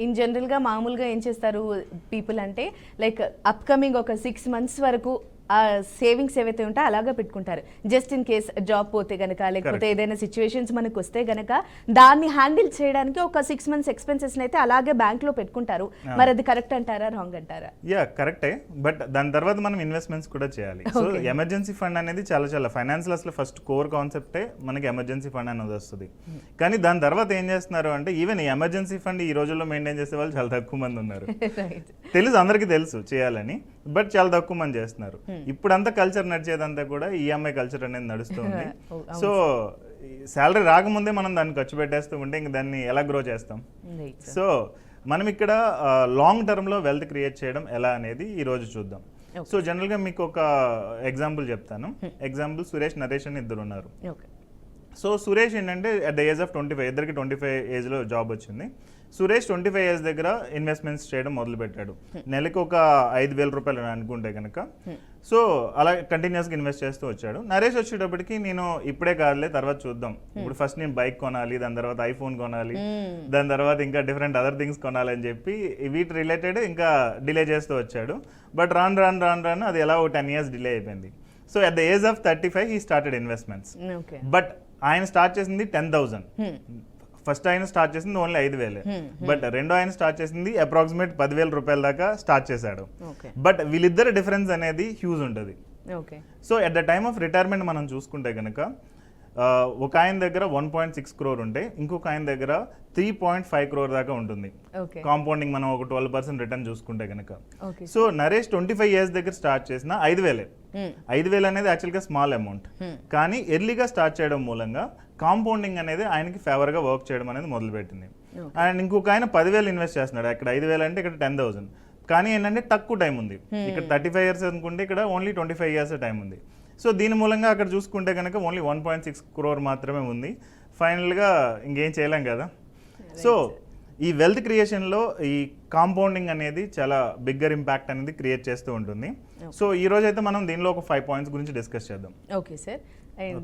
In జనరల్‌గా మామూలుగా ఏం చేస్తారు పీపుల్ అంటే లైక్ అప్‌కమింగ్ ఒక 6 మంత్స్ వరకు ఆ సేవింగ్స్ ఏవైతే ఉంటాయో అలాగా పెట్టుకుంటారు. జస్ట్ ఇన్ కేస్ జాబ్ పోతే గనక లేకపోతే ఏదైనా సిట్యుయేషన్స్ మనకు వస్తే గనక దాన్ని హ్యాండిల్ చేయడానికి ఒక 6 మంత్స్ ఎక్స్‌పెన్సెస్ అయితే అలాగే బ్యాంక్‌లో పెట్టుకుంటారు. మరి అది కరెక్ట్ అంటారా రాంగ్ అంటారా? కరెక్టే. బట్ దాని తర్వాత మనం ఇన్వెస్ట్మెంట్స్ కూడా చేయాలి. సో ఎమర్జెన్సీ ఫండ్ అనేది చాలా ఫైనాన్షియల్ అసలు ఫస్ట్ కోర్ కాన్సెప్టే మనకి ఎమర్జెన్సీ ఫండ్ అనేది వస్తుంది. కానీ దాని తర్వాత ఏం చేస్తున్నారు అంటే ఈవెన్ ఈ ఎమర్జెన్సీ ఫండ్ ఈ రోజుల్లో మెయింటైన్ చేసే వాళ్ళు చాలా తక్కువ మంది ఉన్నారు. తెలుసు, అందరికీ తెలుసు చేయాలని, బట్ చాలా తక్కువ మంది చేస్తున్నారు. ఇప్పుడంతా కల్చర్ నడిచేదంతా కూడా ఈఎంఐ కల్చర్ అనేది నడుస్తుంది. సో శాలరీ రాకముందే మనం దాన్ని ఖర్చు పెట్టేస్తూ ఉంటే ఇంక దాన్ని ఎలా గ్రో చేస్తాం? సో మనం ఇక్కడ లాంగ్ టర్మ్లో వెల్త్ క్రియేట్ చేయడం ఎలా అనేది ఈ రోజు చూద్దాం. సో జనరల్గా మీకు ఒక ఎగ్జాంపుల్ చెప్తాను. ఎగ్జాంపుల్ సురేష్, నరేష్ అని ఇద్దరు ఉన్నారు. సో సురేష్ ఏంటంటే అట్ ద ఏజ్ ఆఫ్ 25, ఇద్దరికి 25 ఏజ్లో జాబ్ వచ్చింది. సురేష్ 25 ఏజ్ దగ్గర ఇన్వెస్ట్మెంట్స్ చేయడం మొదలుపెట్టాడు. నెలకు ఒక 5,000 రూపాయలు అనుకుంటే కనుక. సో అలా కంటిన్యూస్గా ఇన్వెస్ట్ చేస్తూ వచ్చాడు. నరేష్ వచ్చేటప్పటికి నేను ఇప్పుడే కాదులే తర్వాత చూద్దాం, ఇప్పుడు ఫస్ట్ నేను బైక్ కొనాలి, దాని తర్వాత ఐఫోన్ కొనాలి, దాని తర్వాత ఇంకా డిఫరెంట్ అదర్ థింగ్స్ కొనాలి అని చెప్పి వీటి రిలేటెడ్ ఇంకా డిలే చేస్తూ వచ్చాడు. బట్ రాను అది ఎలా ఒక 10 years డిలే అయిపోయింది. So at the age of 35 he started investments. But ఆయన స్టార్ట్ చేసింది 10,000. ఫస్ట్ ఆయన స్టార్ట్ చేసింది ఓన్లీ 5,000. బట్ రెండో ఆయన స్టార్ట్ చేసింది అప్రాక్సిమేట్ 10,000 రూపాయల దాకా స్టార్ట్ చేశాడు. బట్ వీళ్ళిద్దరు డిఫరెన్స్ అనేది హ్యూజ్ ఉంటుంది. So at the time of retirement మనం చూసుకుంటే కనుక ఒక ఆయన దగ్గర 1.6 crore ఉంటే ఇంకొక ఆయన దగ్గర 3.5 crore దాకా ఉంటుంది. కాంపౌండింగ్ మనం ఒక 12% రిటర్న్ చూసుకుంటే కనుక. సో నరేష్ 25 years దగ్గర స్టార్ట్ చేసిన 5,000 అనేది యాక్చువల్గా స్మాల్ అమౌంట్. కానీ ఎర్లీగా స్టార్ట్ చేయడం మూలంగా కాంపౌండింగ్ అనేది ఆయనకి ఫేవర్గా వర్క్ చేయడం అనేది మొదలుపెట్టింది. అండ్ ఇంకొక ఆయన 10,000 ఇన్వెస్ట్ చేస్తున్నాడు. అక్కడ 5,000 అంటే ఇక్కడ 10,000. కానీ ఏంటంటే తక్కువ టైం ఉంది. ఇక్కడ 35 years అనుకుంటే ఇక్కడ ఓన్లీ 25 years టైం ఉంది. సో దీని మూలంగా అక్కడ చూసుకుంటే కనుక ఓన్లీ 1.6 crore మాత్రమే ఉంది. ఫైనల్గా ఇంకేం చేయలేం కదా. సో ఈ వెల్త్ క్రియేషన్లో ఈ కాంపౌండింగ్ అనేది చాలా బిగ్గర్ ఇంపాక్ట్ అనేది క్రియేట్ చేస్తూ ఉంటుంది. సో ఈ రోజు అయితే మనం దీనిలో ఒక 5 points గురించి డిస్కస్ చేద్దాం. Okay sir.